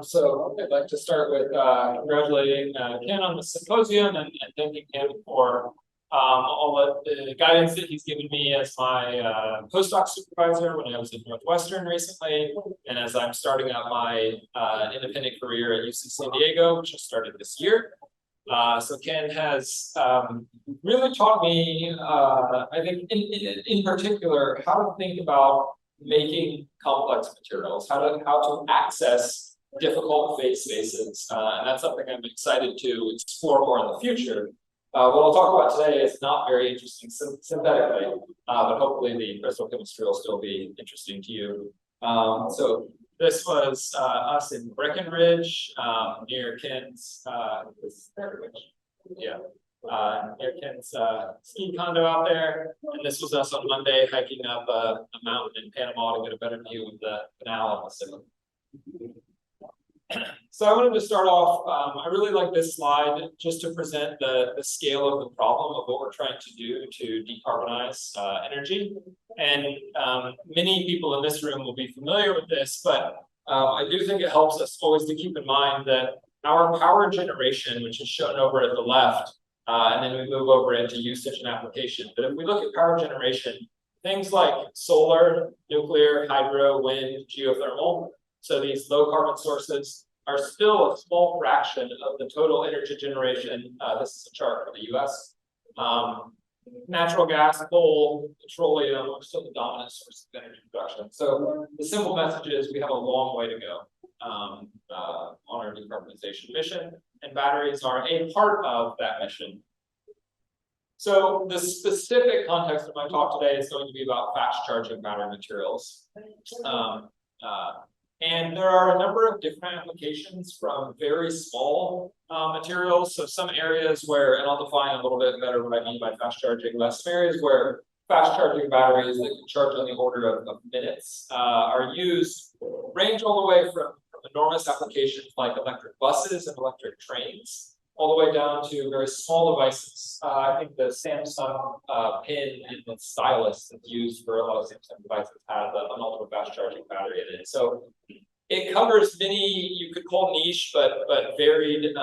So I'd like to start with congratulating Ken on the symposium and thanking him for all the guidance that he's given me as my postdoc supervisor when I was at Northwestern recently, and as I'm starting out my independent career at UC San Diego, which I started this year. So Ken has really taught me, I think in particular, how to think about making complex materials, how to access difficult phase spaces, and that's something I'm excited to explore more in the future. What I'll talk about today is not very interesting synthetically, but hopefully the crystal chemistry will still be interesting to you. So this was us in Breckenridge, near Ken's, near Ken's ski condo out there. And this was us on Monday hiking up a mountain in Panama to get a better view of the canal and the Symp. So I wanted to start off, I really like this slide just to present the scale of the problem of what we're trying to do to decarbonize energy. And many people in this room will be familiar with this, but I do think it helps us always to keep in mind that our power generation, which is shown over at the left, and then we move over into usage and application. But if we look at power generation, things like solar, nuclear, hydro, wind, geothermal, so these low carbon sources are still a small fraction of the total energy generation. This is a chart for the US. Natural gas, coal, petroleum are still the dominant source of energy production. So the simple message is we have a long way to go on our decarbonization mission, and batteries are a part of that mission. So the specific context of my talk today is going to be about fast charging battery materials. And there are a number of different applications from very small materials. So some areas where, and I'll define a little bit better what I mean by fast charging, some areas where fast charging batteries that can charge on the order of minutes are used, range all the way from enormous applications like electric buses and electric trains, all the way down to very small devices. I think the Samsung pin and the stylus that's used for a lot of Samsung devices have an ultra fast charging battery in it. So it covers many, you could call niche, but varied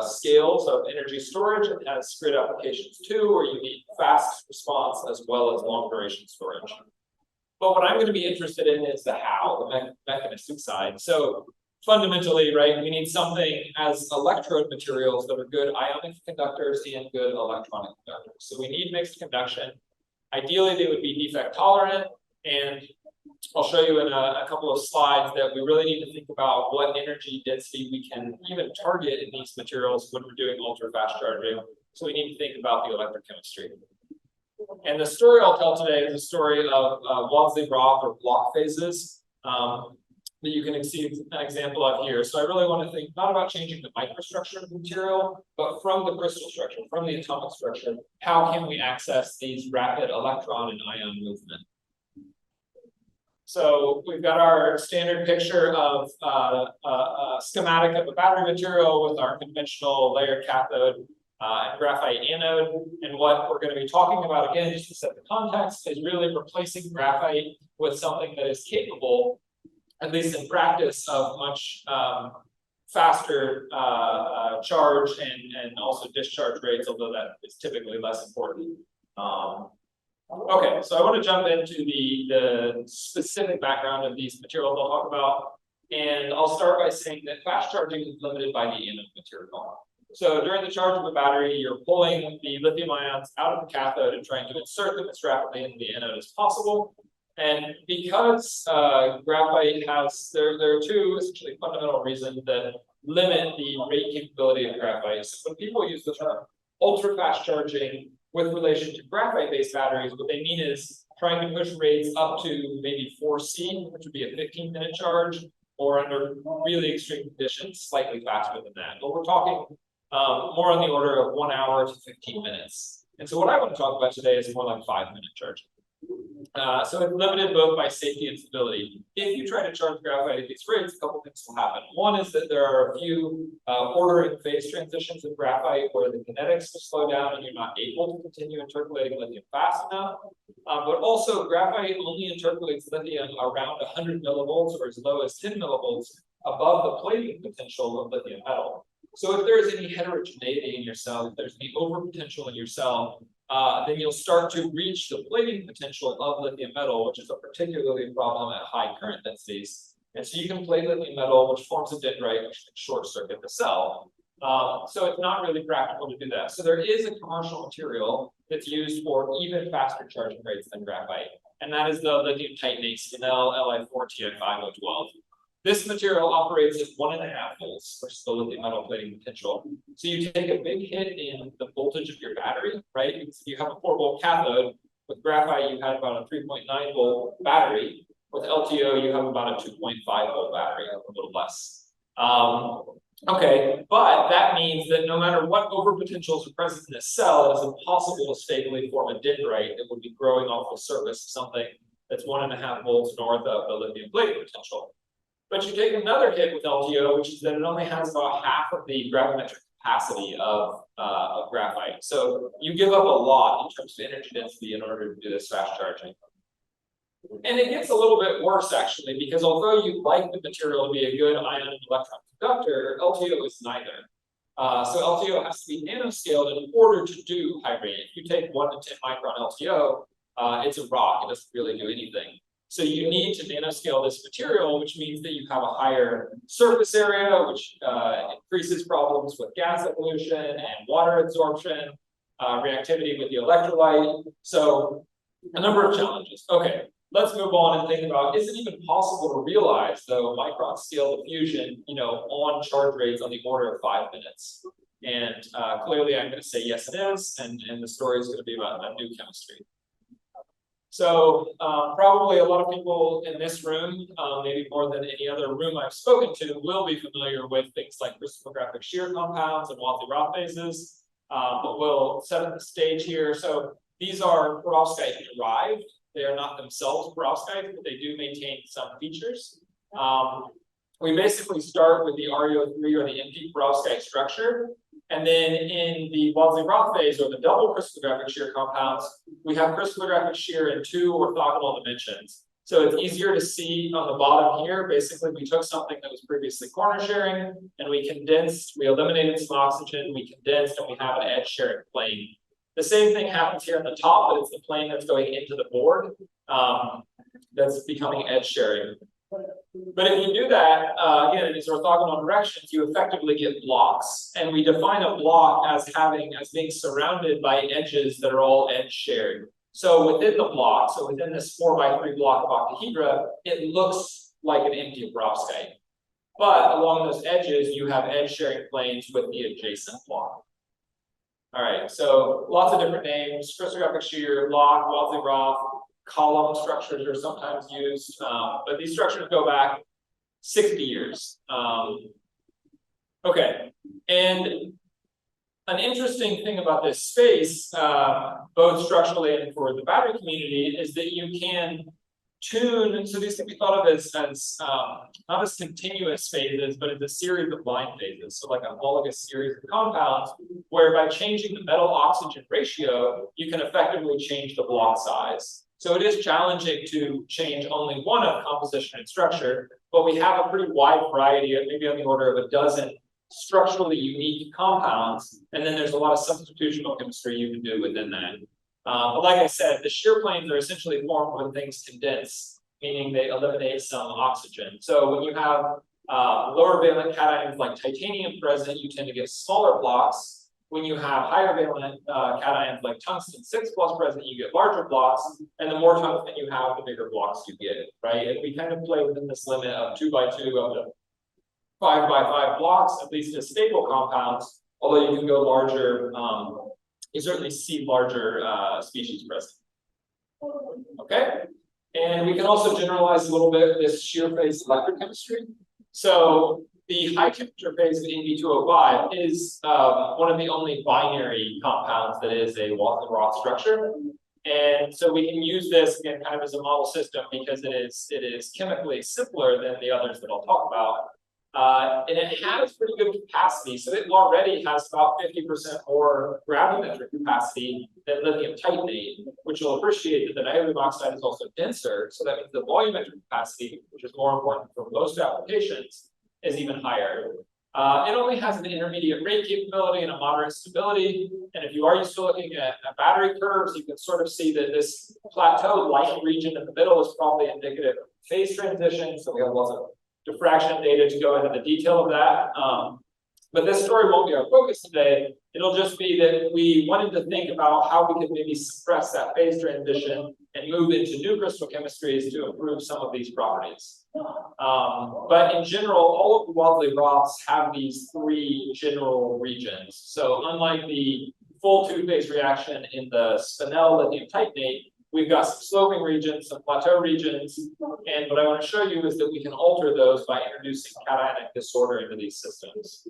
scales of energy storage. It has grid applications too, where you need fast response as well as long duration storage. But what I'm going to be interested in is the how, the mechanistic side. So fundamentally, right, we need something as electrode materials that are good ionic conductors and good electronic conductors. So we need mixed conduction. Ideally, they would be defect tolerant, and I'll show you in a couple of slides that we really need to think about what energy density we can even target in these materials when we're doing ultra fast charging. So we need to think about the electrochemistry. And the story I'll tell today is a story of Wadsley-Roth or block phases that you can see an example of here. So I really want to think not about changing the microstructure of the material, but from the crystal structure, from the atomic structure, how can we access these rapid electron and ion movement? So we've got our standard picture of a schematic of a battery material with our conventional layered cathode and graphite anode. And what we're going to be talking about, again, just to set the context, is really replacing graphite with something that is capable, at least in practice, of much faster charge and also discharge rates, although that is typically less important. Okay, so I want to jump into the specific background of these materials I'll talk about. And I'll start by saying that fast charging is limited by the anode material. So during the charge of a battery, you're pulling the lithium ions out of the cathode and trying to insert them as rapidly into the anode as possible. And because graphite has, there are two essentially fundamental reasons that limit the rate capability of graphite. So when people use the term ultra fast charging with relation to graphite-based batteries, what they mean is trying to push rates up to maybe 4C, which would be a 15-minute charge, or under really extreme conditions, slightly faster than that. But we're talking more on the order of 1 hour to 15 minutes. And so what I want to talk about today is more like 5-minute charging. So it's limited both by safety and stability. If you try to charge graphite at these rates, a couple things will happen. One is that there are a few ordering phase transitions of graphite where the kinetics will slow down and you're not able to continue interpolating lithium fast enough. But also graphite only interpolates lithium around 100 millivolts or as low as 10 millivolts above the plating potential of lithium metal. So if there's any heterogeneity in your cell, if there's any overpotential in your cell, then you'll start to reach the plating potential of lithium metal, which is a particularly problem at high current densities. And so you can plate lithium metal, which forms a dendrite, which can short circuit the cell. So it's not really practical to do that. So there is a commercial material that's used for even faster charging rates than graphite, and that is the lithium titanate Intel Li4Ti5012. This material operates at 1.5 volts versus the lithium metal plating potential. So you take a big hit in the voltage of your battery, right? You have a 4-volt cathode. With graphite, you had about a 3.9-volt battery. With LTO, you have about a 2.5-volt battery, a little less. Okay, but that means that no matter what overpotentials are present in this cell, it is impossible to stably form a dendrite that would be growing off the surface of something that's 1.5 volts north of the lithium plating potential. But you take another hit with LTO, which is that it only has about half of the gravimetric capacity of graphite. So you give up a lot in terms of energy density in order to do this fast charging. And it gets a little bit worse, actually, because although you'd like the material to be a good ion and electron conductor, LTO is neither. So LTO has to be nanoscaled in order to do high rate. If you take 1 to 10 micron LTO, it's a rock. It doesn't really do anything. So you need to nanoscale this material, which means that you have a higher surface area, which increases problems with gas evolution and water absorption, reactivity with the electrolyte. So a number of challenges. Okay. Let's move on and think about, is it even possible to realize, though, micron scale diffusion, on charge rates on the order of 5 minutes? And clearly I'm going to say yes, it is, and the story is going to be about a new chemistry. So probably a lot of people in this room, maybe more than any other room I've spoken to, will be familiar with things like crystallographic shear compounds and Wadley-Roth phases, but we'll set up the stage here. So these are perovskite derived. They are not themselves perovskite, but they do maintain some features. We basically start with the ReO3 or the empty perovskite structure. And then in the Wadley-Roth phase, or the double crystallographic shear compounds, we have crystallographic shear in 2 orthogonal dimensions. So it's easier to see on the bottom here. Basically, we took something that was previously corner sharing, and we condensed, we eliminated some oxygen, we condensed, and we have an edge sharing plane. The same thing happens here at the top, but it's the plane that's going into the board that's becoming edge sharing. But if you do that, again, in these orthogonal directions, you effectively get blocks. And we define a block as being surrounded by edges that are all edge shared. So within the block, so within this 4x3 block of octahedra, it looks like an empty perovskite. But along those edges, you have edge sharing planes with the adjacent block. All right, so lots of different names: crystallographic shear, block, Wadley-Roth, column structures are sometimes used, but these structures go back 60 years. Okay, and an interesting thing about this space, both structurally and for the battery community, is that you can tune, so these can be thought of as not as continuous phases, but as a series of line phases. So like a homologous series of compounds, where by changing the metal oxygen ratio, you can effectively change the block size. So it is challenging to change only one of composition and structure, but we have a pretty wide variety, maybe on the order of a dozen structurally unique compounds, and then there's a lot of substitutional chemistry you can do within that. But like I said, the shear planes are essentially formed when things condense, meaning they eliminate some oxygen. So when you have lower valent cations like titanium present, you tend to get smaller blocks. When you have higher valent cations like tungsten 6+ present, you get larger blocks. And the more tungsten you have, the bigger blocks you get, right? And we kind of play within this limit of 2x2 up to 5x5 blocks, at least as stable compounds, although you can go larger. You certainly see larger species present. Okay, and we can also generalize a little bit this shear phase electrochemistry. So the high temperature phase of Nb2O5 is one of the only binary compounds that is a Wadley-Roth structure. And so we can use this again kind of as a model system because it is chemically simpler than the others that I'll talk about. And it has pretty good capacity. So it already has about 50% more gravimetric capacity than lithium titanate, which you'll appreciate that the niobium oxide is also denser. So that means the volumetric capacity, which is more important for most applications, is even higher. It only has an intermediate rate capability and a moderate stability. And if you are used to looking at battery curves, you can sort of see that this plateau-like region in the middle is probably indicative of phase transition. So we have lots of diffraction data to go into the detail of that. But this story won't be our focus today. It'll just be that we wanted to think about how we could maybe suppress that phase transition and move into new crystal chemistries to improve some of these properties. But in general, all of the Wadley rocks have these three general regions. So unlike the full two-phase reaction in the spinel lithium titanate, we've got some sloping regions, some plateau regions, and what I want to show you is that we can alter those by introducing cationic disorder into these systems.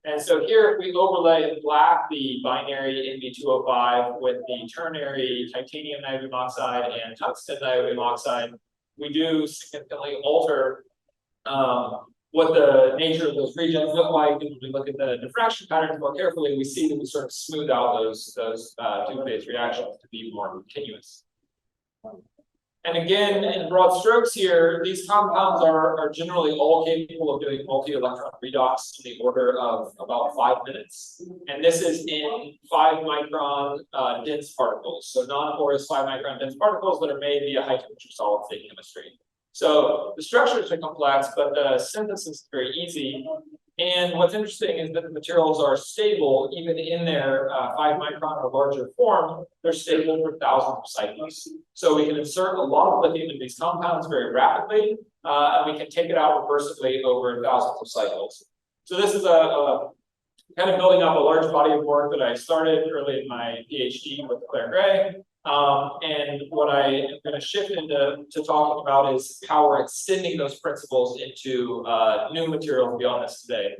And so here, if we overlay in black the binary Nb2O5 with the ternary titanium niobium oxide and tungsten niobium oxide, we do significantly alter what the nature of those regions look like. And when we look at the diffraction patterns more carefully, we see that we sort of smooth out those two-phase reactions to be more continuous. And again, in broad strokes here, these compounds are generally all capable of doing multi-electron redox in the order of about 5 minutes. And this is in 5-micron dense particles. So non-porous 5-micron dense particles that are made via high-temperature solid-state chemistry. So the structures are complex, but the synthesis is very easy. And what's interesting is that the materials are stable, even in their 5-micron or larger form, they're stable for thousands of cycles. So we can insert a lot of lithium into these compounds very rapidly, and we can take it out reversibly over thousands of cycles. So this is a kind of building up a large body of work that I started early in my PhD with Claire Gray. And what I am going to shift into talking about is how we're extending those principles into new materials beyond this today.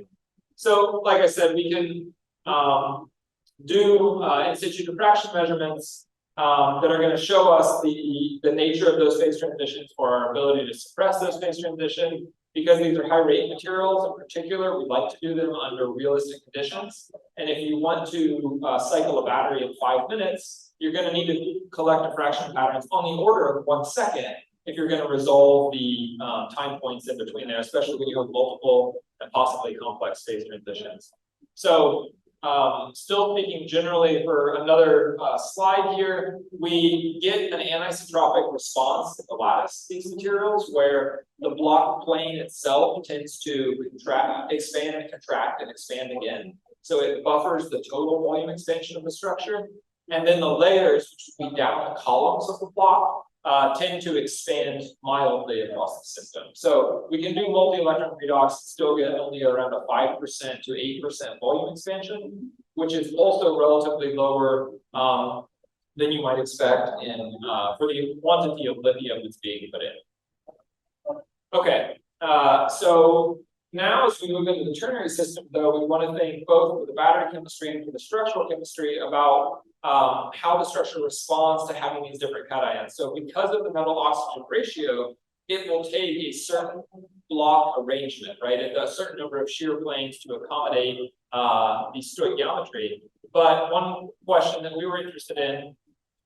So, like I said, we can do in situ diffraction measurements that are going to show us the nature of those phase transitions for our ability to suppress those phase transitions. Because these are high rate materials in particular, we like to do them under realistic conditions. And if you want to cycle a battery in 5 minutes, you're going to need to collect diffraction patterns on the order of 1 second if you're going to resolve the time points in between there, especially when you have multiple and possibly complex phase transitions. So still speaking generally for another slide here, we get an anisotropic response to the lattice of these materials where the block plane itself tends to contract, expand and contract and expand again. So it buffers the total volume expansion of the structure. And then the layers, which would be down the columns of the block, tend to expand mildly across the system. So we can do multi-electron redox and still get only around a 5% to 8% volume expansion, which is also relatively lower than you might expect in for the quantity of lithium that's being put in. Okay, so now as we move into the ternary system, though, we want to think both for the battery chemistry and for the structural chemistry about how the structure responds to having these different cations. So because of the metal-oxygen ratio, it will take a certain block arrangement, right? A certain number of shear planes to accommodate the stoichiometry. But one question that we were interested in,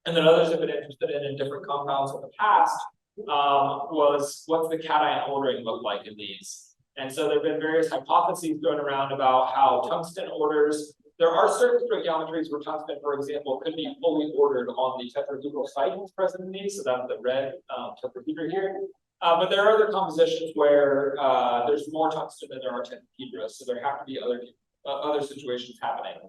and that others have been interested in different compounds in the past, was what's the cation ordering look like in these? And so there have been various hypotheses thrown around about how tungsten orders. There are certain stoichiometries where tungsten, for example, could be fully ordered on the tetrahedral site that's present in these. So that's the red tetrahedra here. But there are other compositions where there's more tungsten than there are tetrahedras. So there have to be other situations happening.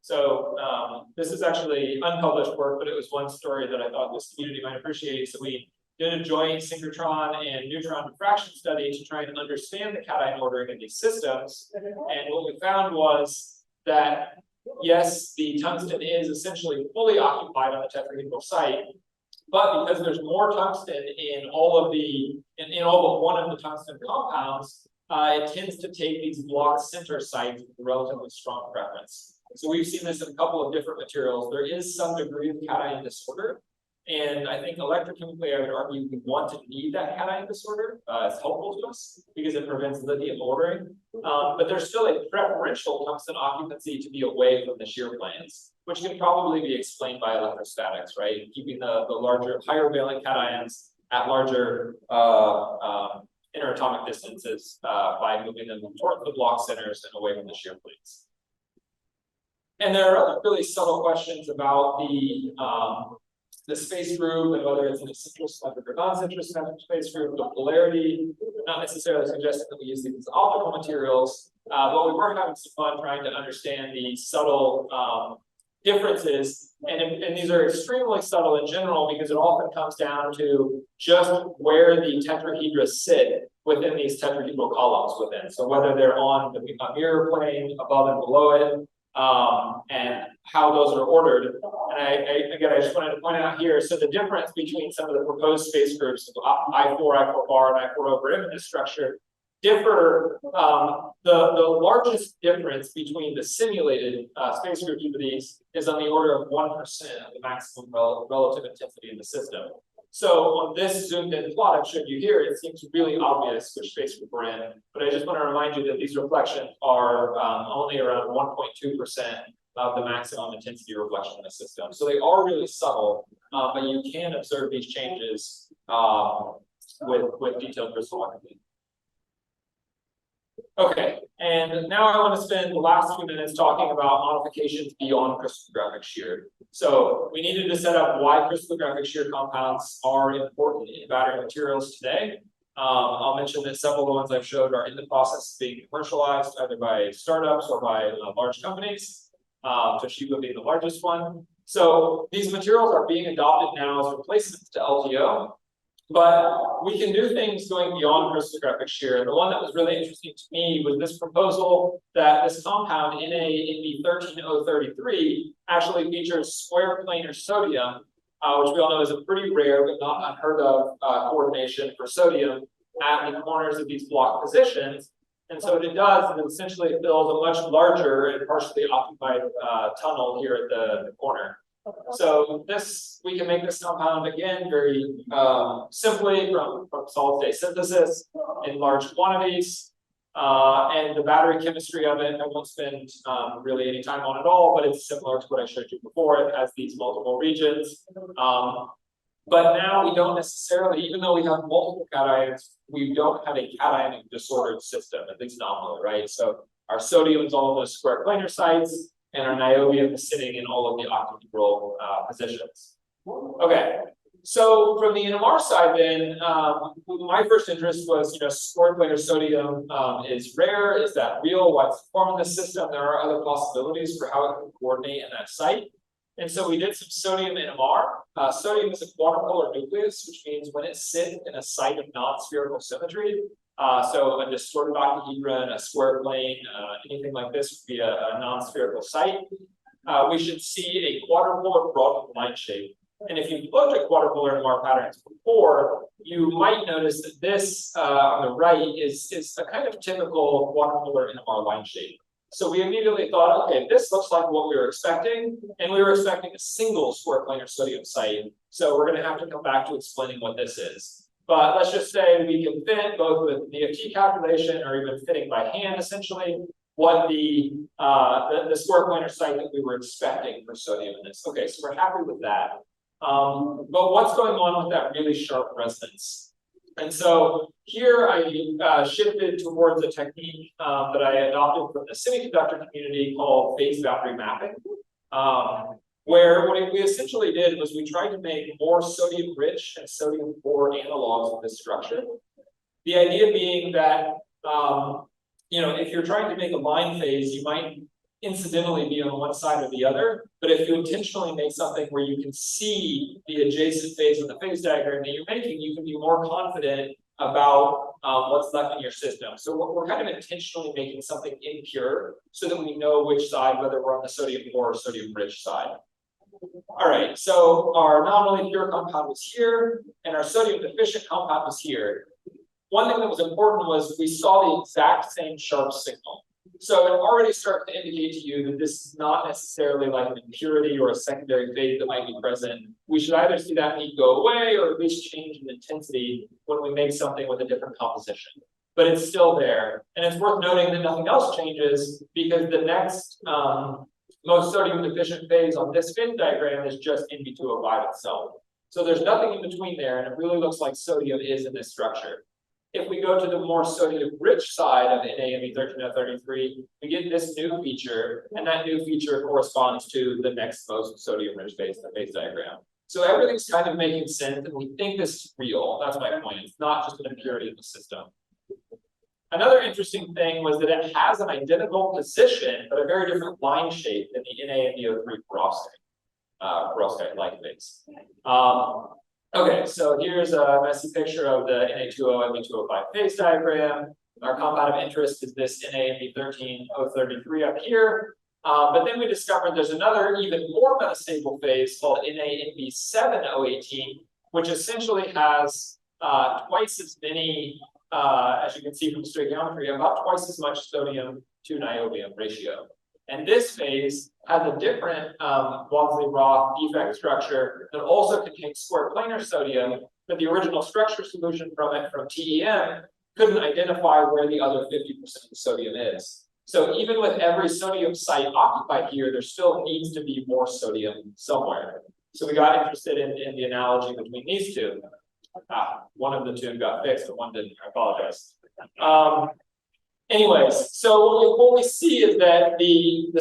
So this is actually unpublished work, but it was one story that I thought this community might appreciate. So we did a joint synchrotron and neutron diffraction study to try and understand the cation ordering in these systems. And what we found was that, yes, the tungsten is essentially fully occupied on the tetrahedral site, but because there's more tungsten in all but one of the tungsten compounds, it tends to take these block center sites with a relatively strong preference. So we've seen this in a couple of different materials. There is some degree of cation disorder. And I think electrochemically, I would argue we want to need that cation disorder. It's helpful to us because it prevents lithium ordering. But there's still a preferential tungsten occupancy to be away from the shear planes, which can probably be explained by electrostatics, right? Keeping the larger, higher valent cations at larger interatomic distances by moving them towards the block centers and away from the shear plates. And there are other really subtle questions about the space group and whether it's an centrosymmetric or non-centrosymmetric space group, the polarity, not necessarily suggesting that we use these as optical materials, but we were having some fun trying to understand the subtle differences, and these are extremely subtle in general because it often comes down to just where the tetrahedra sit within these tetrahedral columns within. So whether they're on the mirror plane above and below it, and how those are ordered. And again, I just wanted to point out here, so the difference between some of the proposed space groups, I4, I4 bar, and I4 over M in this structure, differ. The largest difference between the simulated space groups of these is on the order of 1% of the maximum relative intensity in the system. So on this zoomed in plot I've showed you here, it seems really obvious which space group we're in, but I just want to remind you that these reflections are only around 1.2% of the maximum intensity reflection in the system. So they are really subtle, but you can observe these changes with detailed crystallography. Okay, and now I want to spend the last few minutes talking about modifications beyond crystallographic shear. So we needed to set up why crystallographic shear compounds are important in battery materials today. I'll mention that several of the ones I've showed are in the process of being commercialized either by startups or by large companies, Toshiba being the largest one. So these materials are being adopted now as replacements to LTO. But we can do things going beyond crystallographic shear. The one that was really interesting to me was this proposal that this compound, Na13033, actually features square planar sodium, which we all know is a pretty rare but not unheard of coordination for sodium at the corners of these block positions. And so what it does is it essentially fills a much larger and partially occupied tunnel here at the corner. So this, we can make this compound again very simply from solid state synthesis in large quantities. And the battery chemistry of it, I won't spend really any time on at all, but it's similar to what I showed you before. It has these multiple regions. But now we don't necessarily, even though we have multiple cations, we don't have a cationic disordered system, at least nominally, right? So our sodium is all of those square planar sites, and our niobium is sitting in all of the octahedral positions. Okay, so from the NMR side then, my first interest was, square planar sodium is rare. Is that real? What's forming the system? There are other possibilities for how it can coordinate in that site. And so we did some sodium NMR. Sodium is a quadrupolar nucleus, which means when it sits in a site of non-spherical symmetry, so a distorted octahedron, a square plane, anything like this would be a non-spherical site. We should see a quadrupolar broad line shape. And if you've looked at quadrupolar NMR patterns before, you might notice that this on the right is a kind of typical quadrupolar NMR line shape. So we immediately thought, okay, this looks like what we were expecting, and we were expecting a single square planar sodium site. So we're going to have to come back to explaining what this is. But let's just say we can fit both with the DFT calculation or even fitting by hand, essentially, what the square planar site that we were expecting for sodium in this. Okay, so we're happy with that. But what's going on with that really sharp resonance? And so here I shifted towards a technique that I adopted from the semiconductor community called phase boundary mapping, where what we essentially did was we tried to make more sodium-rich and sodium-poor analogs of this structure. The idea being that, if you're trying to make a line phase, you might incidentally be on one side or the other, but if you intentionally make something where you can see the adjacent phase of the phase diagram that you're making, you can be more confident about what's left in your system. So we're kind of intentionally making something impure so that we know which side, whether we're on the sodium poor or sodium rich side. All right, so our nominally pure compound was here, and our sodium deficient compound was here. One thing that was important was we saw the exact same sharp signal. So it already starts to indicate to you that this is not necessarily like an impurity or a secondary phase that might be present. We should either see that need go away or at least change in intensity when we make something with a different composition. But it's still there. And it's worth noting that nothing else changes because the next most sodium deficient phase on this phase diagram is just NB2O5 itself. So there's nothing in between there, and it really looks like sodium is in this structure. If we go to the more sodium-rich side of NaMe13033, we get this new feature, and that new feature corresponds to the next most sodium-rich base in the phase diagram. So everything's kind of making sense, and we think this is real. That's my point. It's not just an impurity in the system. Another interesting thing was that it has an identical position, but a very different line shape than the NaMeO3 perovskite-like base. Okay, so here's a messy picture of the Na2O-Me2O5 phase diagram. Our compound of interest is this NaMe13033 up here. But then we discovered there's another even more metastable phase called NaMe7O18, which essentially has twice as many, as you can see from the stoichiometry, about twice as much sodium to niobium ratio. And this phase has a different Walmsley-Roth defect structure that also contains square planar sodium, but the original structure solution from it, from TEM, couldn't identify where the other 50% of the sodium is. So even with every sodium site occupied here, there still needs to be more sodium somewhere. So we got interested in the analogy between these two. One of the two got fixed, but one didn't. I apologize. Anyways, so what we see is that the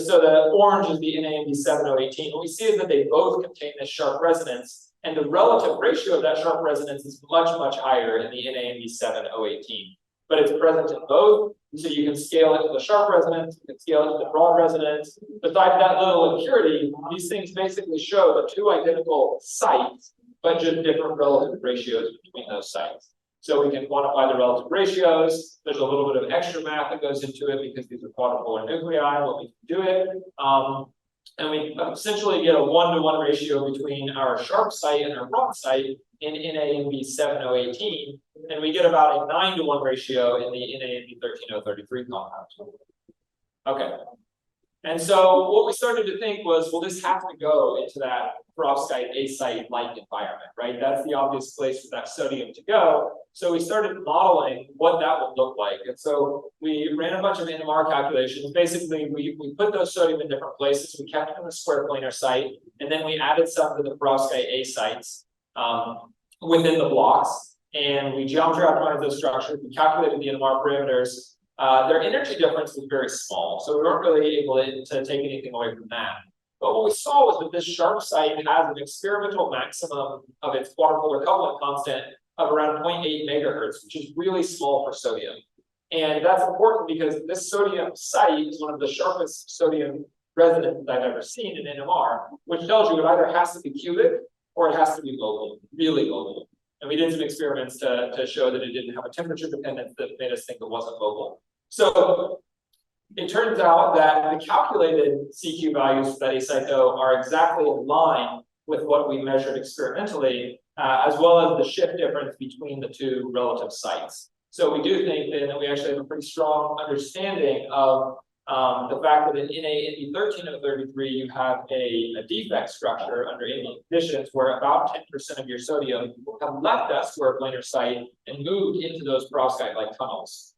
orange is the NaMe7O18. What we see is that they both contain this sharp resonance, and the relative ratio of that sharp resonance is much, much higher in the NaMe7O18. But it's present in both, so you can scale it to the sharp resonance, you can scale it to the broad resonance. Besides that little impurity, these things basically show the two identical sites, but just different relative ratios between those sites. So we can quantify the relative ratios. There's a little bit of extra math that goes into it because these are quadrupolar nuclei, but we can do it. And we essentially get a 1-to-1 ratio between our sharp site and our broad site in NaMe7O18, and we get about a 9-to-1 ratio in the NaMe13033 compound. Okay. And so what we started to think was, well, this has to go into that perovskite A-site-like environment, right? That's the obvious place for that sodium to go. So we started modeling what that would look like. And so we ran a bunch of NMR calculations. Basically, we put those sodium in different places. We kept them in the square planar site, and then we added some to the perovskite A sites within the blocks. And we geometry optimized those structures. We calculated the NMR parameters. Their energy difference was very small, so we weren't really able to take anything away from that. But what we saw was that this sharp site has an experimental maximum of its quadrupolar coupling constant of around 0.8 megahertz, which is really small for sodium. And that's important because this sodium site is one of the sharpest sodium resonances I've ever seen in NMR, which tells you it either has to be cubic or it has to be local, really local. And we did some experiments to show that it didn't have a temperature dependence that made us think it wasn't local. So it turns out that the calculated CQ values for that A-cyto are exactly in line with what we measured experimentally, as well as the shift difference between the two relative sites. So we do think that we actually have a pretty strong understanding of the fact that in NaMe13033 you have a defect structure under any conditions where about 10% of your sodium have left that square planar site and moved into those perovskite-like tunnels.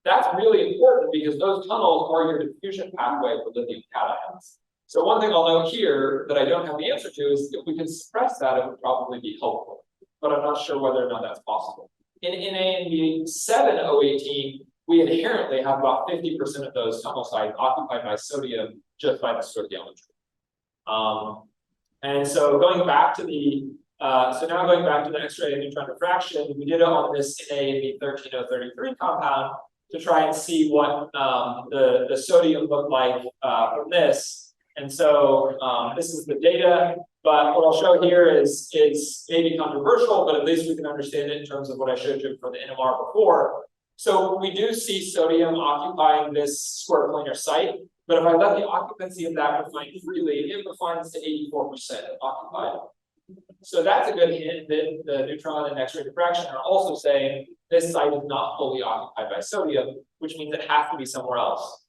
That's really important because those tunnels are your diffusion pathway for lithium cations. So one thing I'll note here that I don't have the answer to is if we can suppress that, it would probably be helpful, but I'm not sure whether or not that's possible. In NaMe7O18, we inherently have about 50% of those tunnel sites occupied by sodium just by the stoichiometry. And so going back to the X-ray neutron diffraction, we did it on this NaMe13033 compound to try and see what the sodium looked like from this. And so this is the data, but what I'll show here is maybe controversial, but at least we can understand it in terms of what I showed you from the NMR before. So we do see sodium occupying this square planar site, but if I let the occupancy of that refine freely, it refines to 84% occupied. So that's a good hint that the neutron and X-ray diffraction are also saying this site is not fully occupied by sodium, which means it has to be somewhere else.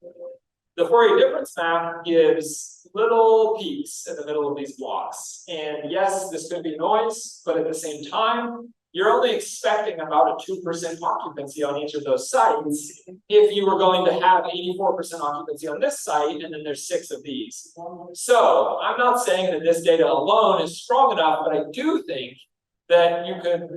The Fourier difference map gives little peaks in the middle of these blocks. And yes, this could be noise, but at the same time, you're only expecting about a 2% occupancy on each of those sites if you were going to have 84% occupancy on this site, and then there's 6 of these. So I'm not saying that this data alone is strong enough, but I do think that you could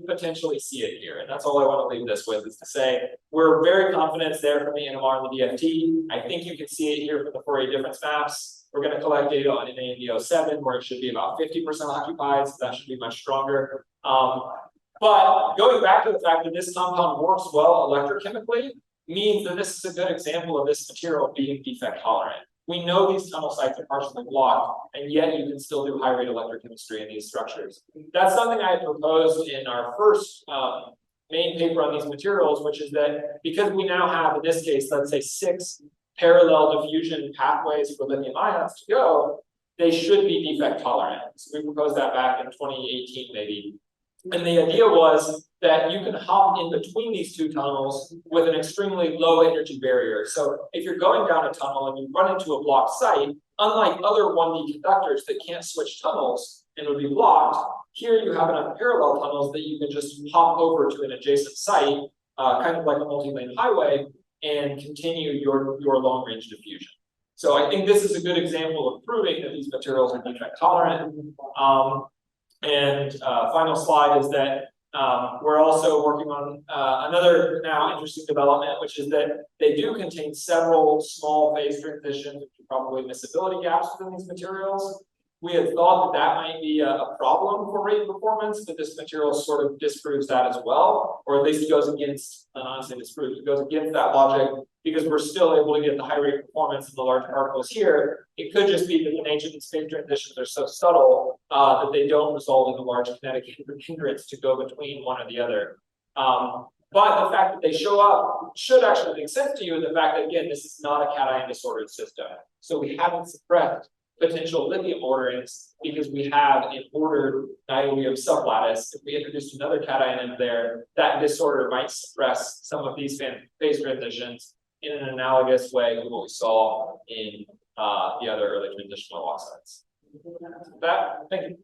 potentially see it here. And that's all I want to leave this with, is to say we're very confident it's there from the NMR and the DFT. I think you can see it here from the Fourier difference maps. We're going to collect data on NA and DO7, where it should be about 50% occupied, so that should be much stronger. But going back to the fact that this compound works well electrochemically means that this is a good example of this material being defect tolerant. We know these tunnel sites are partially blocked, and yet you can still do high rate electrochemistry in these structures. That's something I had proposed in our first main paper on these materials, which is that because we now have, in this case, let's say 6 parallel diffusion pathways for lithium ions to go, they should be defect tolerant. So we proposed that back in 2018, maybe. And the idea was that you can hop in between these two tunnels with an extremely low energy barrier. So if you're going down a tunnel and you run into a blocked site, unlike other 1D conductors that can't switch tunnels and would be blocked, here you have enough parallel tunnels that you can just hop over to an adjacent site, kind of like a multi-lane highway, and continue your long-range diffusion. So I think this is a good example of proving that these materials are defect tolerant. Final slide is that we're also working on another now interesting development, which is that they do contain several small phase transitions, which are probably miscibility gaps within these materials. We had thought that that might be a problem for rate performance, but this material sort of disproves that as well, or at least it goes against, honestly disproves, it goes against that logic, because we're still able to get the high rate performance in the large particles here. It could just be that the nature of these phase transitions are so subtle that they don't result in a large kinetic hindrance to go between one or the other. But the fact that they show up should actually make sense to you, and the fact that, again, this is not a cation disordered system. So we haven't suppressed potential lithium orderings because we have an ordered niobium sublattice. If we introduced another cation in there, that disorder might suppress some of these phase transitions in an analogous way to what we saw in the other early transitional oxides. That, thank you.